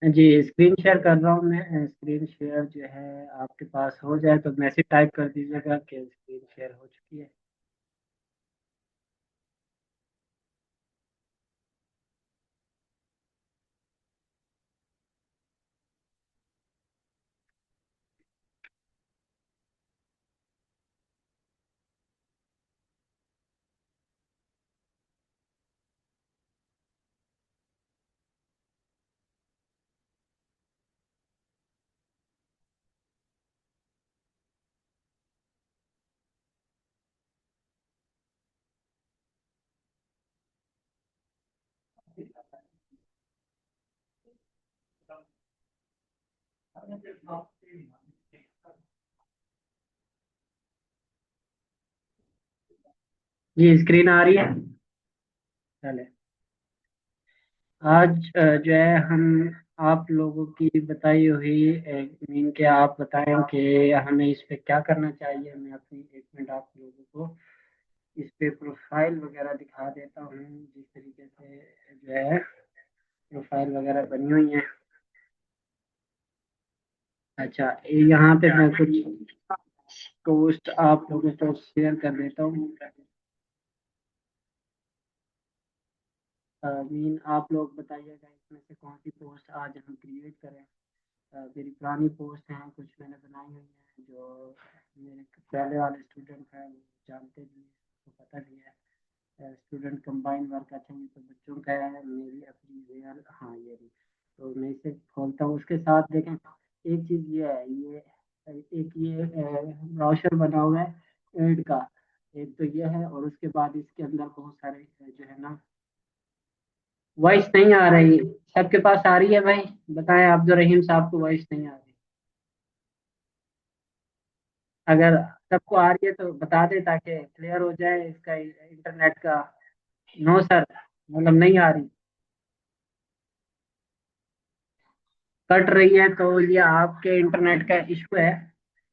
जी, screen share कर रहा हूँ मैं। स्क्रीन शेयर जो है आपके पास हो जाए तो मैसेज टाइप कर दीजिएगा कि स्क्रीन शेयर हो चुकी है। जी, स्क्रीन आ रही है। चले, आज जो है हम आप लोगों की बताई हुई मीन के आप बताएं कि हमें इस पे क्या करना चाहिए। मैं अपनी एक मिनट आप लोगों को इस पे प्रोफाइल वगैरह दिखा देता हूँ, जिस तरीके से जो है प्रोफाइल वगैरह बनी हुई है। अच्छा, यहाँ पे मैं कुछ पोस्ट आप लोगों को शेयर कर देता हूँ। मीन आप लोग बताइएगा इसमें से कौन सी पोस्ट आज हम क्रिएट करें। मेरी पुरानी पोस्ट हैं, कुछ मैंने बनाई हुई हैं जो मेरे पहले वाले स्टूडेंट हैं वो जानते भी हैं, तो पता भी है। स्टूडेंट कंबाइन वर्क, अच्छा ये तो बच्चों का है। मेरी अपनी रियल, हाँ ये रही। तो मैं इसे खोलता हूँ, उसके साथ देखें एक चीज़ ये है, ये एक ये ब्राउशर बना हुआ है एड का। एक तो ये है, और उसके बाद इसके अंदर बहुत सारे जो है ना, वॉइस नहीं आ रही। सबके पास आ रही है भाई? बताएं, अब्दुल रहीम साहब को वॉइस नहीं आ रही? अगर सबको आ रही है तो बता दे ताकि क्लियर हो जाए इसका इंटरनेट का। नो सर, मतलब नहीं आ रही, कट रही है, तो ये आपके इंटरनेट का इशू है।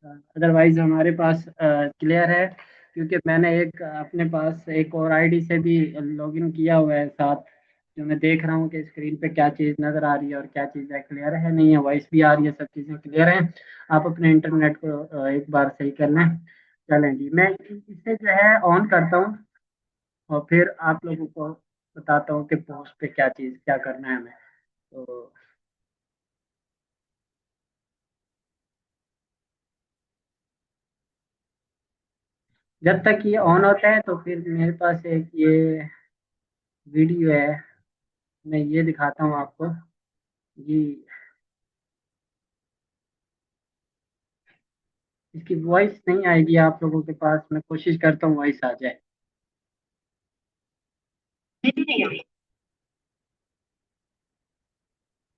अदरवाइज हमारे पास क्लियर है, क्योंकि मैंने एक अपने पास एक और आईडी से भी लॉगिन किया हुआ है साथ। जो मैं देख रहा हूँ कि स्क्रीन पे क्या चीज़ नज़र आ रही है और क्या चीज़ है, क्लियर है नहीं है, वॉइस भी आ रही है, सब चीज़ें क्लियर हैं। आप अपने इंटरनेट को एक बार सही कर लें। चलें जी, मैं इसे जो है ऑन करता हूँ और फिर आप लोगों को बताता हूँ कि पोस्ट पे क्या चीज़ क्या करना है हमें। तो जब तक ये ऑन होता है तो फिर मेरे पास एक ये वीडियो है, मैं ये दिखाता हूँ आपको। जी, इसकी वॉइस नहीं आएगी आप लोगों के पास, मैं कोशिश करता हूँ वॉइस आ जाए। नहीं आई,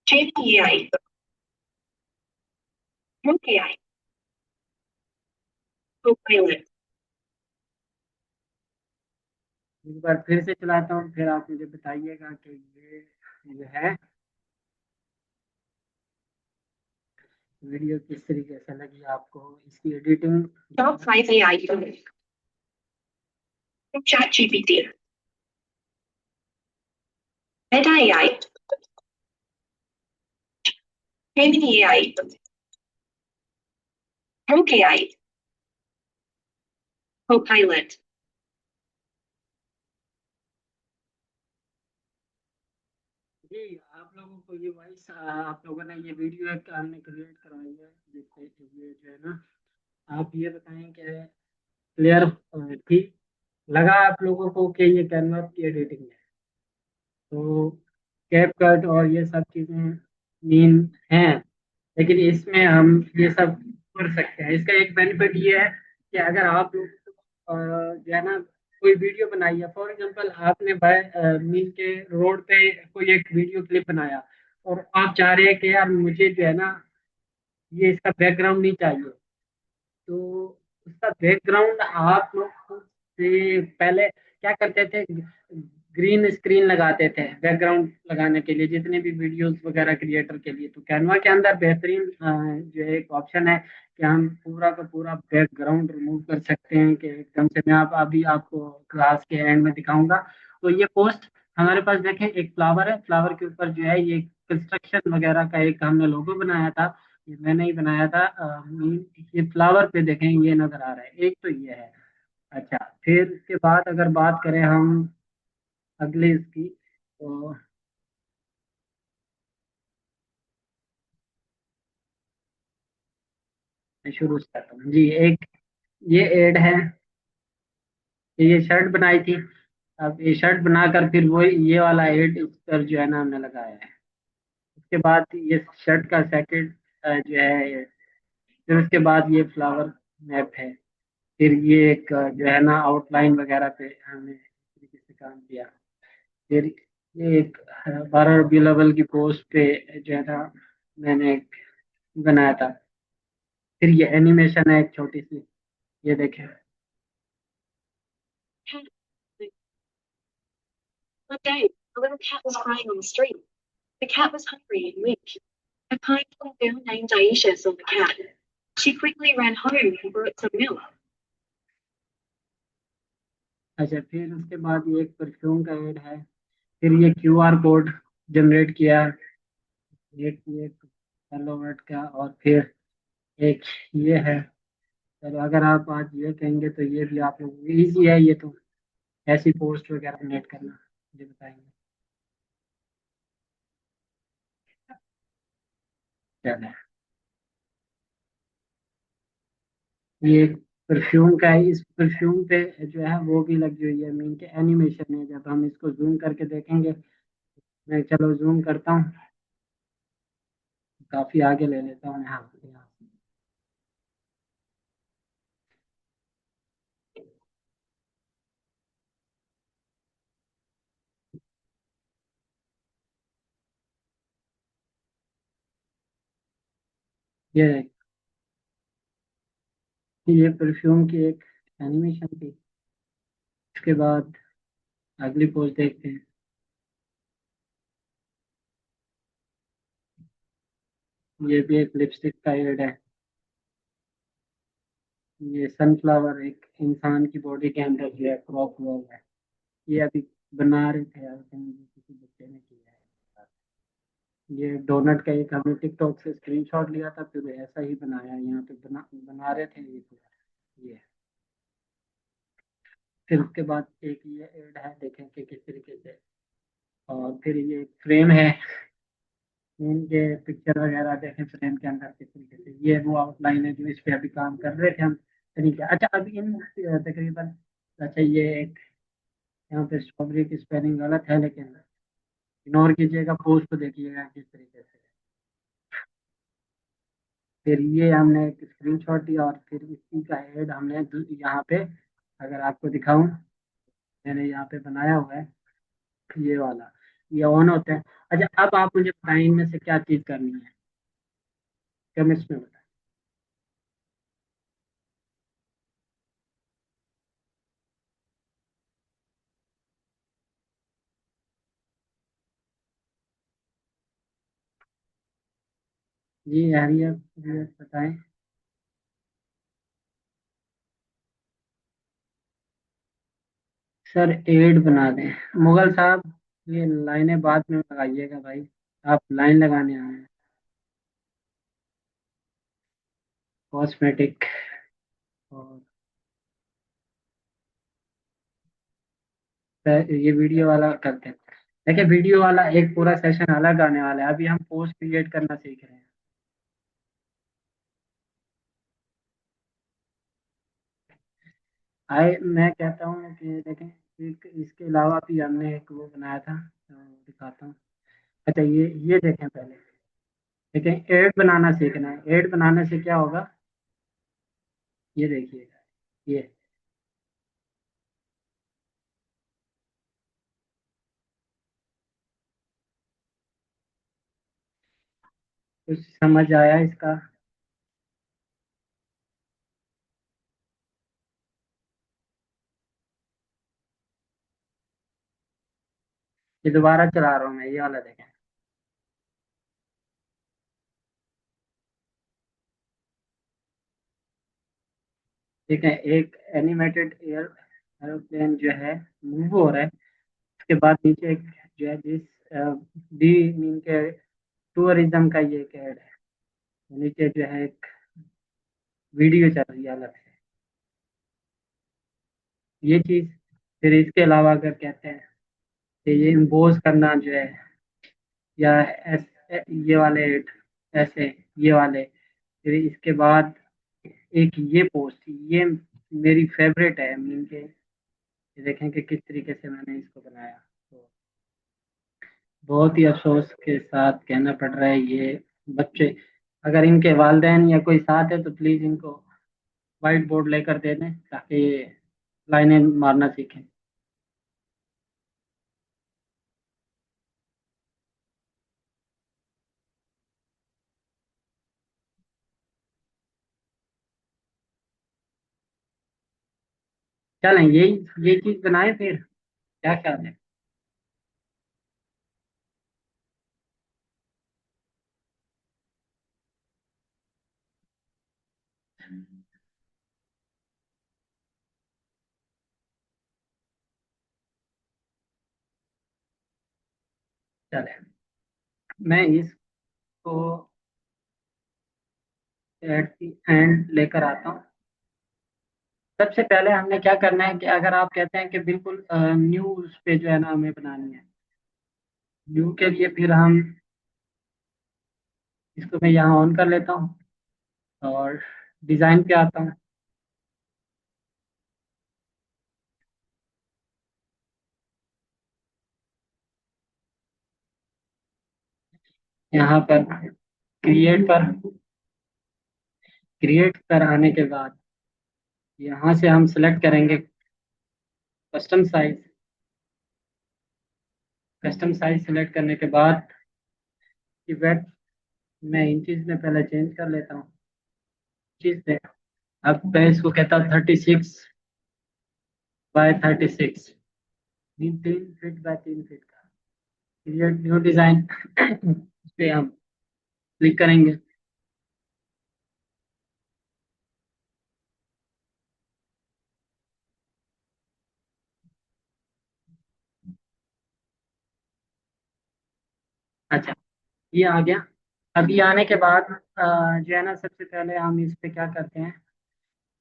चेक नहीं आई, ओके आई, तो पायलट। एक बार फिर से चलाता हूँ, फिर आप मुझे बताइएगा कि ये जो है वीडियो किस तरीके से लगी आपको, इसकी editing. Top 5 AI, ChatGPT, Meta AI, Gemini AI, Grok AI, Copilot. जी, आप लोगों को ये वॉइस, आप लोगों ने ये वीडियो एक हमने क्रिएट करवाई है, जिससे ये जो है ना, आप ये बताएं कि क्लियर थी, लगा आप लोगों को कि ये कैनवा की एडिटिंग है? तो कैप कट और ये सब चीज़ें मीन हैं, लेकिन इसमें हम ये सब कर सकते हैं। इसका एक बेनिफिट ये है कि अगर आप लोग जो है ना कोई वीडियो बनाई है, फॉर एग्जांपल आपने बाय मीन के रोड पे कोई एक वीडियो क्लिप बनाया, और आप चाह रहे हैं कि यार मुझे जो है ना ये इसका बैकग्राउंड नहीं चाहिए, तो उसका बैकग्राउंड आप लोग खुद से पहले क्या करते थे, ग्रीन स्क्रीन लगाते थे बैकग्राउंड लगाने के लिए, जितने भी वीडियोस वगैरह क्रिएटर के लिए। तो कैनवा के अंदर बेहतरीन जो है एक ऑप्शन है कि हम पूरा का पूरा बैकग्राउंड रिमूव कर सकते हैं, कि एकदम से मैं आप अभी आपको क्लास के एंड में दिखाऊंगा। तो ये पोस्ट हमारे पास देखें, एक फ्लावर है, फ्लावर के ऊपर जो है ये कंस्ट्रक्शन वगैरह का एक हमने लोगो बनाया था। ये मैंने ही बनाया था। ये फ्लावर पे देखें, ये नजर आ रहा है, एक तो ये है। अच्छा, फिर इसके बाद अगर बात करें हम अगले इसकी, तो मैं शुरू से करता हूँ जी। एक ये एड है, ये शर्ट बनाई थी। अब ये शर्ट बनाकर फिर वो ये वाला एड इस पर जो है ना हमने लगाया है। उसके बाद ये शर्ट का सेकंड जो है फिर उसके बाद ये फ्लावर मैप है। फिर ये एक जो है ना आउटलाइन वगैरह पे हमने इस तरीके से काम किया। फिर ये एक 12 रबी अव्वल की पोस्ट पे जो है ना मैंने एक बनाया था। फिर ये एनिमेशन है एक छोटी सी, ये देखें। One day, a little cat was crying on the street. The cat was hungry and weak. A kind little girl named Aisha saw the cat. She quickly ran home and brought some milk. अच्छा, फिर उसके बाद ये एक perfume का add है। फिर ये क्यूआर कोड जनरेट किया, एक हेलो वर्ड का। और फिर एक ये है। चलो, अगर आप आज ये कहेंगे तो ये भी आप लोगों को ईजी है, ये तो ऐसी पोस्ट वगैरह जनरेट करना मुझे बताएंगे। चलो, ये परफ्यूम का है। इस परफ्यूम पे जो है वो भी लगी हुई है, मीन के एनिमेशन है। जब हम इसको जूम करके देखेंगे, मैं चलो जूम करता हूँ, काफी आगे ले लेता हूँ। हाँ, यहाँ ये परफ्यूम की एक एनिमेशन थी। उसके बाद अगली पोस्ट देखते हैं। ये भी एक लिपस्टिक का एड है। ये सनफ्लावर एक इंसान की बॉडी के अंदर जो है क्रॉप हुआ हुआ है। ये अभी बना रहे थे, आई थिंक किसी बच्चे ने किया है। ये डोनट का एक हमने टिकटॉक से स्क्रीनशॉट लिया था, फिर ऐसा ही बनाया यहाँ पे बना रहे थे ये पूरा। ये फिर उसके बाद एक ये एड है, देखें कि किस तरीके से। और फिर ये फ्रेम है, इनके पिक्चर वगैरह देखें फ्रेम के अंदर किस तरीके से। ये वो आउटलाइन है जो इस पे अभी काम कर रहे थे हम तरीके। अच्छा, अभी इन तकरीबन, अच्छा ये एक यहाँ पे स्ट्रॉबेरी की स्पेलिंग गलत है, लेकिन इग्नोर कीजिएगा, पोस्ट को देखिएगा किस तरीके से। फिर ये हमने एक स्क्रीनशॉट दिया और फिर इसी का ऐड हमने यहाँ पे, अगर आपको दिखाऊं, मैंने यहाँ पे बनाया हुआ है ये वाला। ये ऑन होता है। अच्छा, अब आप मुझे बताएं इनमें से क्या चीज करनी है, कमेंट्स में बताएं। जी हरिया, ये बताएं। सर एड बना दें मुगल साहब, ये लाइनें बाद में लगाइएगा भाई, आप लाइन लगाने आए हैं। कॉस्मेटिक, और ये वीडियो वाला करते हैं। देखिए, वीडियो वाला एक पूरा सेशन अलग आने वाला है, अभी हम पोस्ट क्रिएट करना सीख रहे हैं। आए, मैं कहता हूँ कि देखें, एक इसके अलावा भी हमने एक वो बनाया था, दिखाता हूँ। अच्छा, ये देखें पहले। देखें, एड बनाना सीखना है। एड बनाने से क्या होगा, ये देखिएगा। ये कुछ समझ आया इसका? ये दोबारा चला रहा हूँ मैं, ये वाला देखें। ठीक है, एक एनिमेटेड एरोप्लेन जो है मूव हो रहा है। उसके बाद नीचे एक जो है जिस डी मीन के टूरिज्म का ये एक ऐड है। नीचे जो है एक वीडियो चल रही है अलग से, ये चीज। फिर इसके अलावा अगर कहते हैं कि ये इम्पोज करना जो है, या ये वाले ऐसे, ये वाले। फिर इसके बाद एक ये पोस्ट, ये मेरी फेवरेट है मीन के। ये देखें कि किस तरीके से मैंने इसको बनाया। तो बहुत ही अफसोस के साथ कहना पड़ रहा है, ये बच्चे अगर इनके वालिदैन या कोई साथ है तो प्लीज इनको वाइट बोर्ड लेकर दे दें ताकि ये लाइनें मारना सीखें। चलें ये चीज बनाए फिर, क्या ख्याल है? चले, मैं इसको एट दी एंड लेकर आता हूँ। सबसे पहले हमने क्या करना है कि अगर आप कहते हैं कि बिल्कुल न्यू उस पे जो है ना हमें बनानी है, न्यू के लिए फिर हम इसको मैं यहाँ ऑन कर लेता हूँ और डिज़ाइन पे आता हूँ। यहाँ पर क्रिएट पर आने के बाद यहाँ से हम सिलेक्ट करेंगे custom size. Custom size select करने के बाद की वेट मैं इंचज में पहले चेंज कर लेता हूँ। चीज पे अब मैं इसको कहता हूँ 36 बाय 36, 3 फीट बाय 3 फीट का। क्रिएट न्यू डिजाइन इस पे हम क्लिक करेंगे। अच्छा, ये आ गया। अब ये आने के बाद जो है ना सबसे पहले हम इस पे क्या करते हैं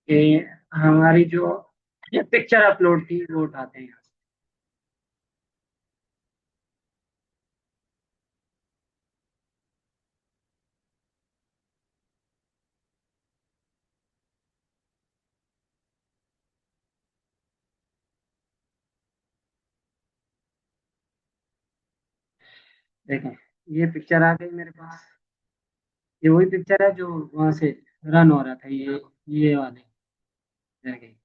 कि हमारी जो पिक्चर अपलोड थी वो उठाते हैं यहाँ से। देखें, ये पिक्चर आ गई मेरे पास। ये वही पिक्चर है जो वहां से रन हो रहा था, ये वाली रह गई।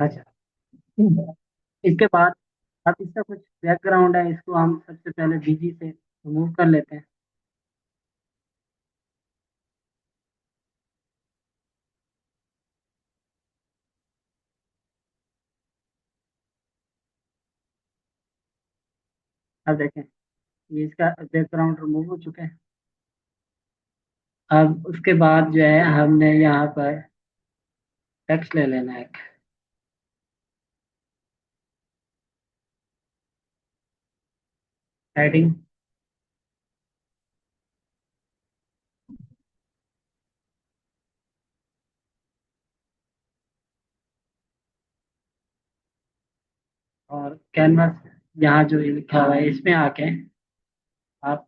अच्छा, इसके बाद अब इसका कुछ बैकग्राउंड है, इसको हम सबसे पहले बीजी से रिमूव कर लेते हैं। अब देखें, ये इसका बैकग्राउंड रिमूव हो चुका है। अब उसके बाद जो है हमने यहाँ पर टेक्स्ट ले लेना है, एक हेडिंग। और कैनवस, यहाँ जो ये लिखा हुआ है इसमें आके आप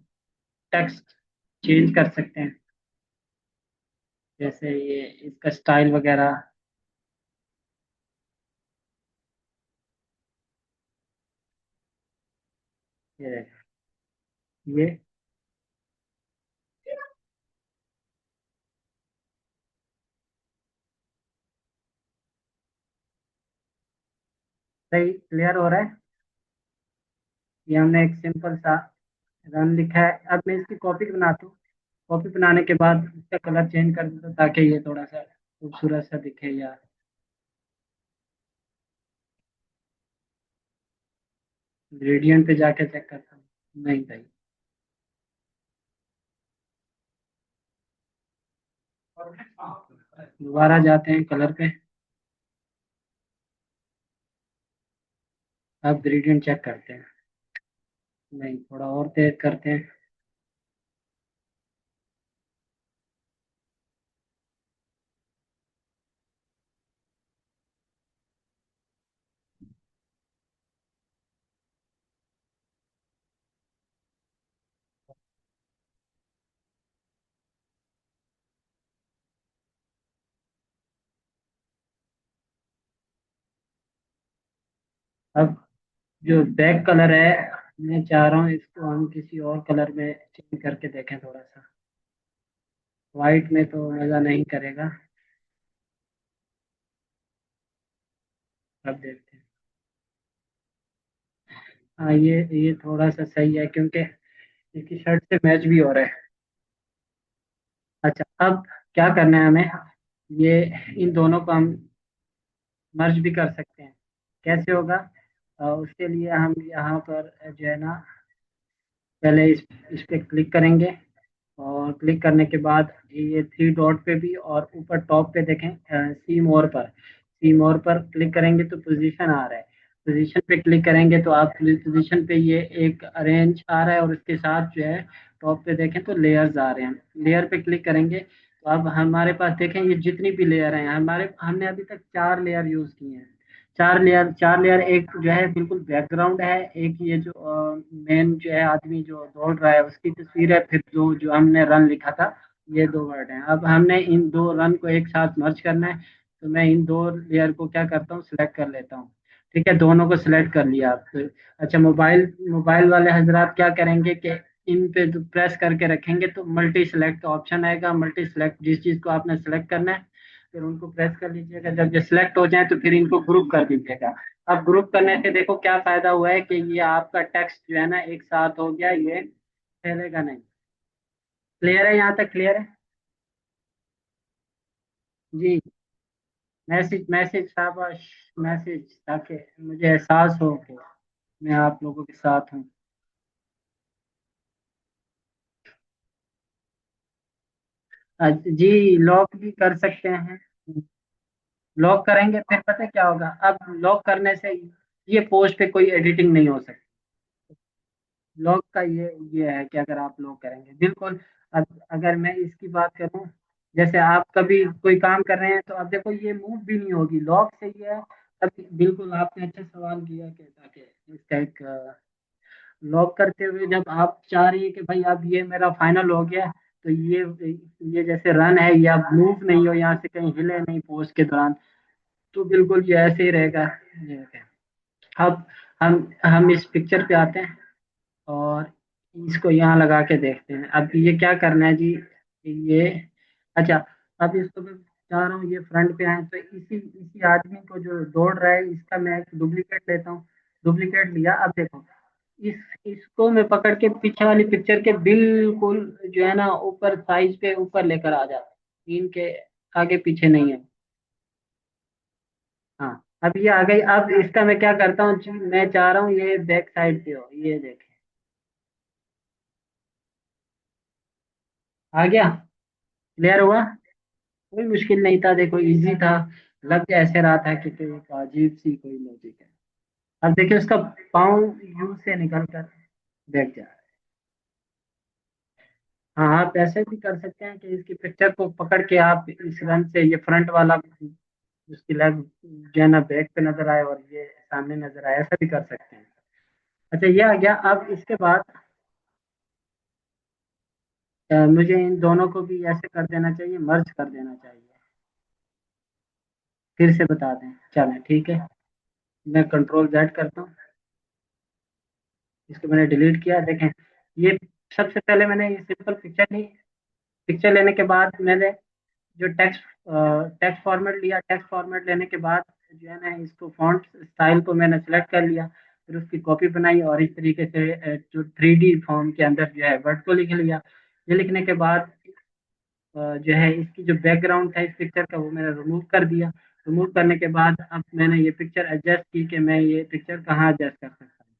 टेक्स्ट चेंज कर सकते हैं, जैसे ये इसका स्टाइल वगैरह। ये ये सही क्लियर हो रहा है। ये हमने एक सिंपल सा रन लिखा है। अब मैं इसकी कॉपी बनाता हूँ। कॉपी बनाने के बाद इसका कलर चेंज कर देता हूँ ताकि ये थोड़ा सा खूबसूरत सा दिखे या ग्रेडियंट पे जाके चेक करता हूँ। नहीं भाई। दोबारा जाते हैं कलर पे। अब ग्रेडियंट चेक करते हैं। नहीं, थोड़ा और तेज करते हैं। अब जो बैक कलर है, मैं चाह रहा हूँ इसको हम किसी और कलर में चेंज करके देखें थोड़ा सा। वाइट में तो मज़ा नहीं करेगा। अब देखते हैं। हाँ, ये थोड़ा सा सही है क्योंकि इसकी शर्ट से मैच भी हो रहा है। अच्छा, अब क्या करना है हमें? ये इन दोनों को हम मर्ज भी कर सकते हैं। कैसे होगा? उसके लिए हम यहाँ पर जो है ना, पहले इस पे क्लिक करेंगे। और क्लिक करने के बाद ये थ्री डॉट पे भी और ऊपर टॉप पे देखें, सी मोर पर। सी मोर पर क्लिक करेंगे तो पोजीशन आ रहा है। पोजीशन पे क्लिक करेंगे तो आप पोजीशन पे ये एक अरेंज आ रहा है और उसके साथ जो है टॉप पे देखें तो लेयर्स आ रहे हैं। लेयर पे क्लिक करेंगे तो अब हमारे पास देखें ये जितनी भी लेयर हैं हमारे, हमने अभी तक चार लेयर यूज की हैं। चार लेयर, एक जो है बिल्कुल बैकग्राउंड है, एक ये जो मेन जो है आदमी जो दौड़ रहा है उसकी तस्वीर है, फिर जो हमने रन लिखा था, ये दो वर्ड हैं। अब हमने इन दो रन को एक साथ मर्ज करना है। तो मैं इन दो लेयर को क्या करता हूँ, सिलेक्ट कर लेता हूँ। ठीक है, दोनों को सिलेक्ट कर लिया आप तो। अच्छा, मोबाइल मोबाइल वाले हजरात क्या करेंगे कि इन पे प्रेस करके रखेंगे तो मल्टी सेलेक्ट का ऑप्शन आएगा। मल्टी सेलेक्ट जिस चीज को आपने सेलेक्ट करना है, फिर उनको प्रेस कर लीजिएगा। जब ये सिलेक्ट हो जाए तो फिर इनको ग्रुप कर दीजिएगा। अब ग्रुप करने से देखो क्या फायदा हुआ है कि ये आपका टेक्स्ट जो है ना एक साथ हो गया, ये फैलेगा नहीं। क्लियर है? यहाँ तक क्लियर है? जी। मैसेज मैसेज शाबाश। मैसेज, ताकि मुझे एहसास हो कि मैं आप लोगों के साथ हूँ। जी, लॉक भी कर सकते हैं। लॉक करेंगे फिर पता है क्या होगा? अब लॉक करने से ये पोस्ट पे कोई एडिटिंग नहीं हो सकती। लॉक का ये है कि अगर आप लॉक करेंगे बिल्कुल। अब अगर मैं इसकी बात करूं, जैसे आप कभी कोई काम कर रहे हैं तो अब देखो ये मूव भी नहीं होगी, लॉक से ये है। अब बिल्कुल आपने अच्छा सवाल किया कि ताकि इसका एक लॉक करते हुए जब आप चाह रही है कि भाई अब ये मेरा फाइनल हो गया, तो ये जैसे रन है, या मूव नहीं हो यहाँ से, कहीं हिले नहीं पोस्ट के दौरान, तो बिल्कुल ये ऐसे ही रहेगा। ये है। अब हम इस पिक्चर पे आते हैं और इसको यहाँ लगा के देखते हैं। अब ये क्या करना है जी? ये, अच्छा, अब इसको मैं चाह रहा हूँ ये फ्रंट पे आए तो इसी इसी आदमी को जो दौड़ रहा है इसका मैं एक डुप्लीकेट लेता हूँ। डुप्लीकेट लिया। अब देखो, इस इसको मैं पकड़ के पीछे वाली पिक्चर के बिल्कुल जो है ना ऊपर साइज पे ऊपर लेकर आ जाता हूँ। इनके आगे पीछे नहीं है। हाँ, अब ये आ गई। अब इसका मैं क्या करता हूँ जी, मैं चाह रहा हूँ ये बैक साइड पे हो, ये देखें। आ गया? क्लियर हुआ? कोई मुश्किल नहीं था, देखो इजी था। लग ऐसे रहा था कि कोई एक अजीब सी कोई लॉजिक है। अब देखिए उसका पाँव यू से निकल कर बैठ जा रहा है। हाँ, आप ऐसे भी कर सकते हैं कि इसकी पिक्चर को पकड़ के आप इस रन से ये फ्रंट वाला उसकी लेग जो है ना बैक पे नजर आए और ये सामने नजर आए, ऐसा भी कर सकते हैं। अच्छा, ये आ गया। अब इसके बाद मुझे इन दोनों को भी ऐसे कर देना चाहिए, मर्ज कर देना चाहिए। फिर से बता दें, चलें ठीक है। मैं कंट्रोल जेड करता हूँ। इसको मैंने डिलीट किया, देखें। ये सबसे पहले मैंने ये सिंपल पिक्चर ली। पिक्चर लेने के बाद मैंने जो टेक्स्ट टेक्स्ट फॉर्मेट लिया। टेक्स्ट फॉर्मेट लेने के बाद जो है ना इसको फॉन्ट स्टाइल को मैंने सेलेक्ट कर लिया, फिर उसकी कॉपी बनाई और इस तरीके से जो 3D फॉर्म के अंदर जो है वर्ड को लिख लिया। ये लिखने के बाद जो है इसकी जो बैकग्राउंड था इस पिक्चर का वो मैंने रिमूव कर दिया। रिमूव करने के बाद अब मैंने ये पिक्चर एडजस्ट की कि मैं ये पिक्चर कहाँ एडजस्ट कर सकता हूँ।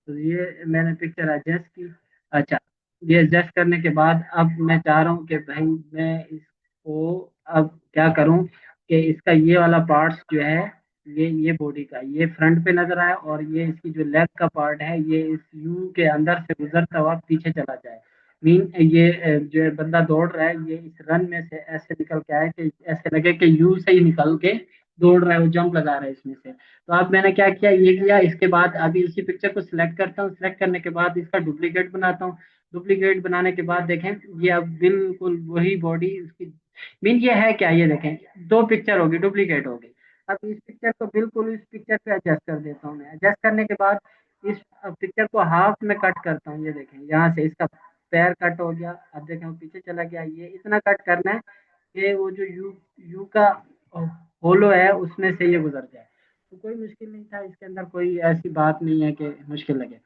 तो ये मैंने पिक्चर एडजस्ट की। अच्छा, ये एडजस्ट करने के बाद अब मैं चाह रहा हूँ कि भाई मैं इसको अब क्या करूँ कि इसका ये वाला पार्ट्स जो है ये बॉडी का ये फ्रंट पे नजर आए और ये इसकी जो लेग का पार्ट है ये इस यू के अंदर से गुजरता हुआ पीछे चला जाए। मीन ये जो है बंदा दौड़ रहा है ये इस रन में से ऐसे निकल के आए कि ऐसे लगे कि यू से ही निकल के दौड़ रहा है, वो जंप लगा रहा है इसमें से। तो अब मैंने क्या किया, ये किया, इसके बाद अभी इसी पिक्चर को सिलेक्ट करता हूँ, सिलेक्ट करने के बाद इसका डुप्लीकेट बनाता हूँ। डुप्लीकेट बनाने के बाद देखें ये अब बिल्कुल वही बॉडी उसकी। मीन ये है क्या, ये देखें दो पिक्चर होगी डुप्लीकेट होगी। अब इस पिक्चर को बिल्कुल इस पिक्चर पे एडजस्ट कर देता हूँ मैं। एडजस्ट करने के बाद इस पिक्चर को हाफ में कट करता हूँ। ये देखें यहाँ से इसका पैर कट हो गया, अब देखें वो पीछे चला गया। ये इतना कट करना है कि वो जो यू यू का होलो है उसमें से ये गुजर जाए। तो कोई मुश्किल नहीं था इसके अंदर, कोई ऐसी बात नहीं है कि मुश्किल लगे।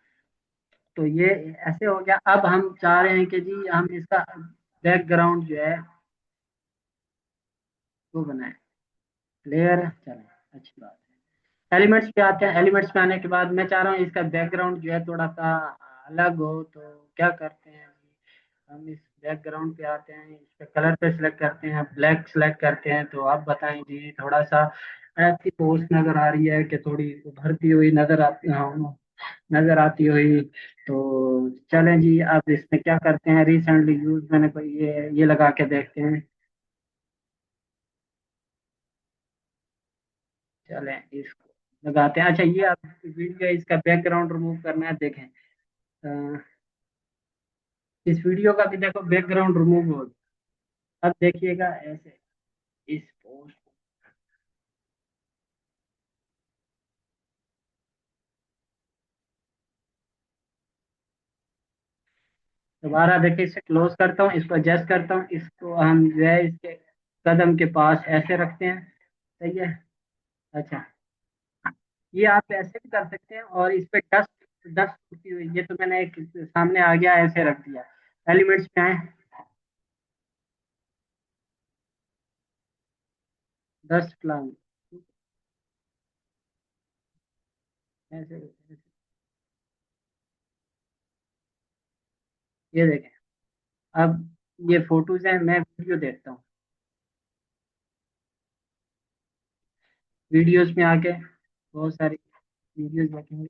तो ये ऐसे हो गया। अब हम चाह रहे हैं कि जी हम इसका बैकग्राउंड जो है वो बनाए, लेयर चले, अच्छी बात है। एलिमेंट्स पे आते हैं। एलिमेंट्स पे आने के बाद मैं चाह रहा हूँ इसका बैकग्राउंड जो है थोड़ा सा अलग हो। तो क्या करते हैं, हम इस बैकग्राउंड पे आते हैं, इस पे कलर पे सिलेक्ट करते हैं, ब्लैक सिलेक्ट करते हैं। तो आप बताएं जी, थोड़ा सा ऐसी पोस्ट नजर आ रही है कि थोड़ी उभरती हुई नजर आती, हाँ, नजर आती हुई। तो चलें जी, अब इसमें क्या करते हैं, रिसेंटली यूज मैंने कोई ये लगा के देखते हैं। चलें इसको लगाते हैं। अच्छा, ये आप वीडियो इसका बैकग्राउंड रिमूव करना है, देखें इस वीडियो का भी देखो बैकग्राउंड रिमूव हो गया। अब देखिएगा ऐसे इस पोस्ट, दोबारा देखिए इसे क्लोज करता हूँ, इसको एडजस्ट करता हूँ, इसको हम जो है इसके कदम के पास ऐसे रखते हैं। सही है। अच्छा, ये आप ऐसे भी कर सकते हैं और इस पे डस्ट डस्ट उड़ती हुई, ये तो मैंने एक सामने आ गया ऐसे रख दिया। एलिमेंट्स पे आए, डस्ट क्लाउड ऐसे, ऐसे। ये देखें, अब ये फोटोज हैं, मैं वीडियो देखता हूँ। वीडियोस में आके बहुत सारी वीडियोस देखेंगे।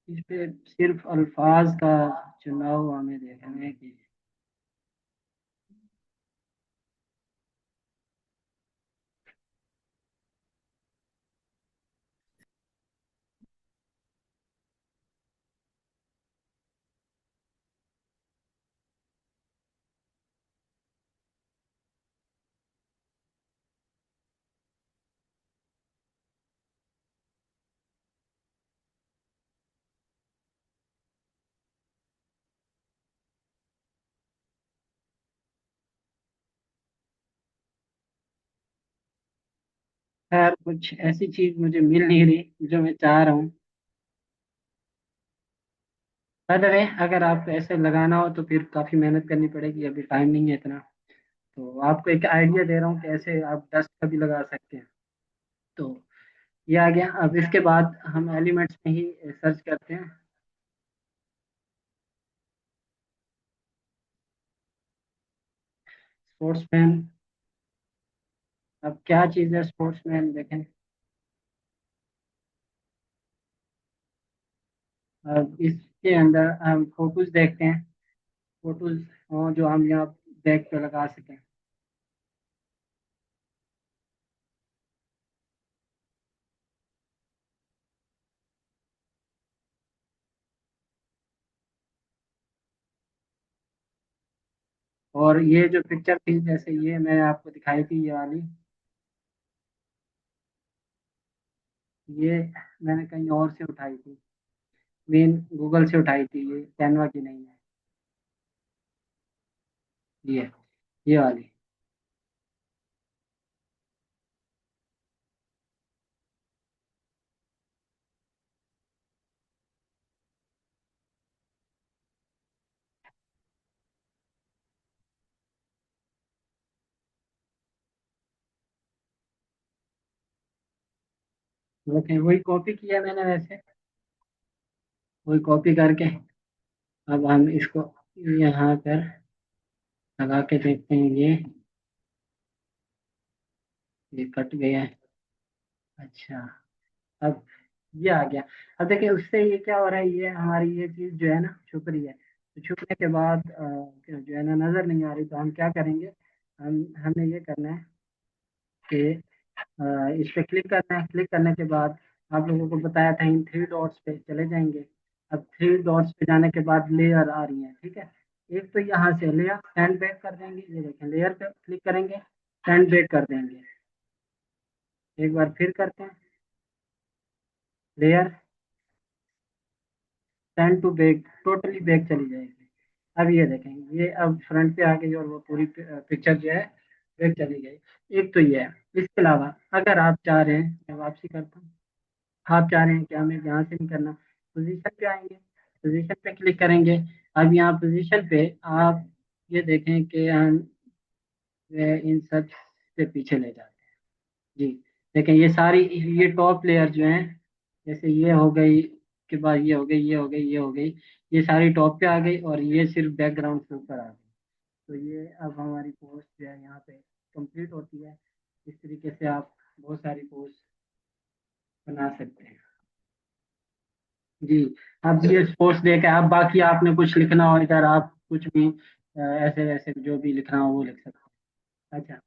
इस पे सिर्फ अल्फाज का चुनाव हमें देखना है कि खैर कुछ ऐसी चीज मुझे मिल नहीं रही जो मैं चाह रहा हूँ। बदले अगर आपको ऐसे लगाना हो तो फिर काफी मेहनत करनी पड़ेगी, अभी टाइम नहीं है इतना। तो आपको एक आइडिया दे रहा हूँ कि ऐसे आप डस्ट का भी लगा सकते हैं। तो ये आ गया। अब इसके बाद हम एलिमेंट्स में ही सर्च करते हैं, स्पोर्ट्समैन। अब क्या चीज़ है स्पोर्ट्समैन, देखें। अब इसके अंदर हम फोटोज देखते हैं। फोटोज हो जो हम यहाँ बैग पे लगा सकें। और ये जो पिक्चर थी जैसे ये मैं आपको दिखाई थी ये वाली, ये मैंने कहीं और से उठाई थी, मेन गूगल से उठाई थी, ये कैनवा की नहीं है। ये वाली। ओके, वही कॉपी किया मैंने वैसे, वही कॉपी करके अब हम इसको यहाँ पर लगा के देखते हैं। ये कट गया है। अच्छा, अब ये आ गया। अब देखिए उससे ये क्या हो रहा है, ये हमारी ये चीज जो है ना छुप रही है, तो छुपने के बाद जो है ना नजर नहीं आ रही, तो हम क्या करेंगे, हमें ये करना है कि इस पे क्लिक करना है। क्लिक करने के बाद आप लोगों को बताया था, इन थ्री डॉट्स पे चले जाएंगे। अब थ्री डॉट्स पे जाने के बाद लेयर आ रही है, ठीक है। एक तो यहाँ से लेयर सेंड बैक कर देंगे, ये देखें लेयर पे क्लिक करेंगे, सेंड बैक कर देंगे। एक बार फिर करते हैं, layer send to back, totally back चली जाएगी। अब ये देखें, ये अब फ्रंट पे आ गई और वो पूरी पिक्चर जो है बैक चली गई। एक तो ये है। इसके अलावा अगर आप चाह रहे हैं, मैं वापसी करता हूँ, आप चाह रहे हैं कि हमें यहाँ से नहीं करना, पोजीशन पे आएंगे, पोजीशन पे क्लिक करेंगे। अब यहाँ पोजीशन पे आप ये देखें कि हम इन सब से पीछे ले जाते हैं। जी, देखें ये सारी, ये टॉप लेयर जो है, जैसे ये हो गई के बाद ये हो गई, ये हो गई, ये हो गई, ये सारी टॉप पे आ गई और ये सिर्फ बैकग्राउंड के ऊपर आ गई। तो ये अब हमारी पोस्ट जो है यहाँ पे कंप्लीट होती है। इस तरीके से आप बहुत सारी पोस्ट बना सकते हैं। जी, आप ये पोस्ट देखे, आप बाकी आपने कुछ लिखना हो इधर, आप कुछ भी ऐसे वैसे जो भी लिखना हो वो लिख सकते हैं। अच्छा,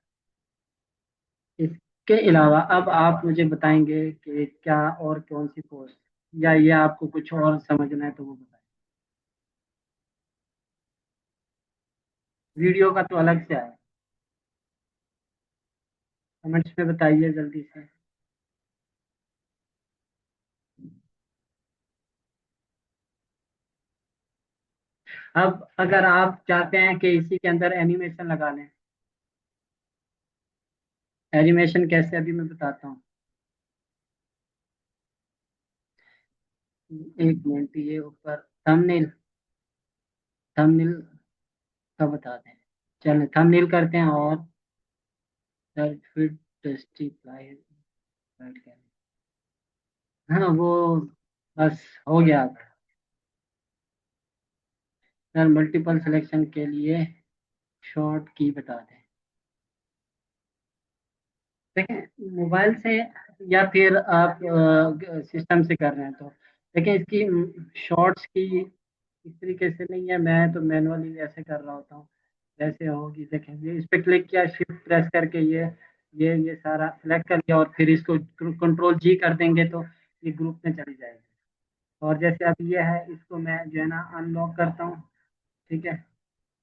इसके अलावा अब आप मुझे बताएंगे कि क्या और कौन सी पोस्ट, या ये आपको कुछ और समझना है तो वो बताएं। वीडियो का तो अलग से आया, कमेंट्स में बताइए जल्दी से। अब अगर आप चाहते हैं कि इसी के अंदर एनिमेशन लगा लें, एनिमेशन कैसे अभी मैं बताता हूँ। एक मिनट, ये ऊपर थंबनेल, थंबनेल का बता दें। चलिए थंबनेल करते हैं और फिर जस्टिफाई करें। हाँ वो बस हो गया। सर मल्टीपल सिलेक्शन के लिए शॉर्ट की बता दें। देखें मोबाइल से या फिर आप सिस्टम से कर रहे हैं तो देखें इसकी शॉर्ट्स की इस तरीके से नहीं है, मैं तो मैनुअली ऐसे कर रहा होता हूँ। जैसे होगी देखें, ये इस पे क्लिक किया, शिफ्ट प्रेस करके ये सारा सेलेक्ट कर लिया और फिर इसको कंट्रोल जी कर देंगे तो ये ग्रुप में चली जाएगी। और जैसे अब ये है, इसको मैं जो है ना अनलॉक करता हूँ, ठीक है।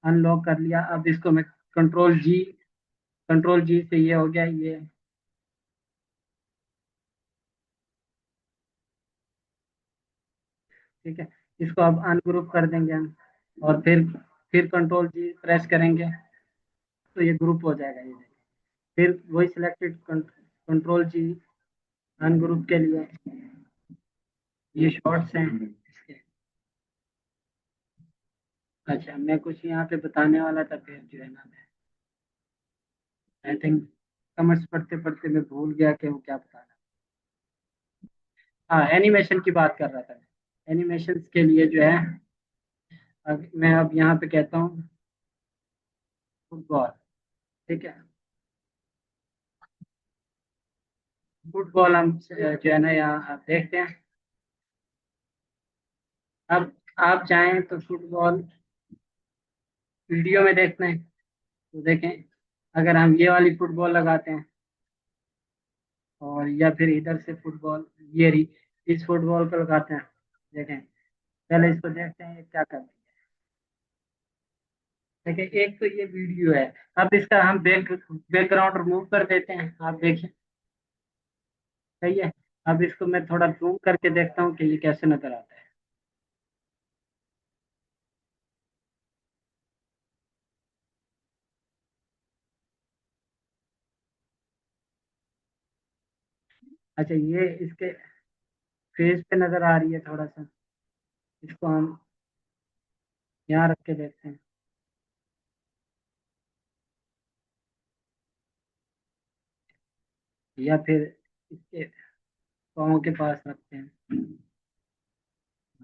अनलॉक कर लिया, अब इसको मैं कंट्रोल जी से ये हो गया ये, ठीक है। इसको अब अनग्रुप कर देंगे हम, और फिर कंट्रोल जी प्रेस करेंगे तो ये ग्रुप हो जाएगा ये। फिर वही सिलेक्टेड, कंट्रोल जी अनग्रुप के लिए, ये शॉर्ट्स हैं इसके। अच्छा, मैं कुछ यहाँ पे बताने वाला था, फिर जो है ना मैं आई थिंक कमेंट्स पढ़ते पढ़ते मैं भूल गया कि वो क्या बताना। हाँ, एनिमेशन की बात कर रहा था। एनिमेशन के लिए जो है, अब मैं अब यहाँ पे कहता हूँ फुटबॉल, ठीक है। फुटबॉल हम जो है ना यहाँ आप देखते हैं। अब आप चाहें तो फुटबॉल वीडियो में देखना है तो देखें, अगर हम ये वाली फुटबॉल लगाते हैं और या फिर इधर से फुटबॉल, ये रही, इस फुटबॉल को लगाते हैं, देखें, पहले इसको देखते हैं ये क्या कर रही है। देखिए एक तो ये वीडियो है। अब इसका हम बैकग्राउंड रिमूव कर देते हैं, आप देखिए, सही है। अब इसको मैं थोड़ा जूम करके देखता हूँ कि ये कैसे नजर आता है। अच्छा, ये इसके फेस पे नजर आ रही है थोड़ा सा, इसको हम यहाँ रख के देखते हैं, या फिर इसके पाँव के पास रखते हैं।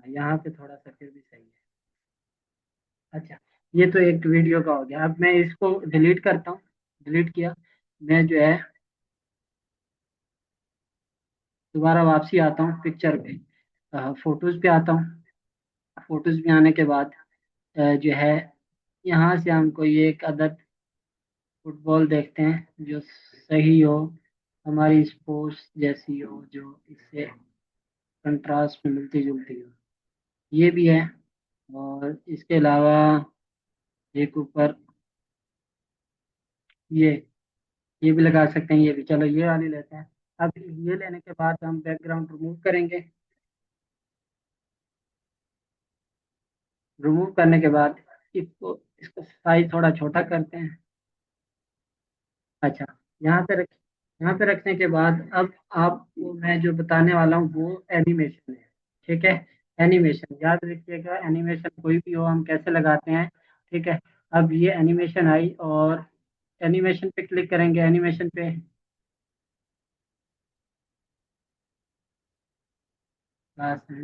यहाँ पे थोड़ा सा फिर भी सही है। अच्छा, ये तो एक वीडियो का हो गया। अब मैं इसको डिलीट करता हूँ। डिलीट किया, मैं जो है दोबारा वापसी आता हूँ पिक्चर पे, फोटोज पे आता हूँ। फोटोज में आने के बाद जो है यहाँ से हम कोई एक अदद फुटबॉल देखते हैं जो सही हो, हमारी स्पोर्ट्स जैसी हो, जो इससे कंट्रास्ट में मिलती जुलती हो, ये भी है। और इसके अलावा एक ऊपर ये ये भी लगा सकते हैं, ये भी, चलो ये वाली लेते हैं। अब ये लेने के बाद हम बैकग्राउंड रिमूव करेंगे। रिमूव करने के बाद इसको इसको साइज थोड़ा छोटा करते हैं। अच्छा, यहाँ पे रख यहाँ पे रखने के बाद अब आपको मैं जो बताने वाला हूँ वो एनिमेशन है। ठीक है, एनिमेशन याद रखिएगा, एनिमेशन कोई भी हो हम कैसे लगाते हैं। ठीक है, अब ये एनिमेशन आई और एनिमेशन पे क्लिक करेंगे, एनिमेशन पे बस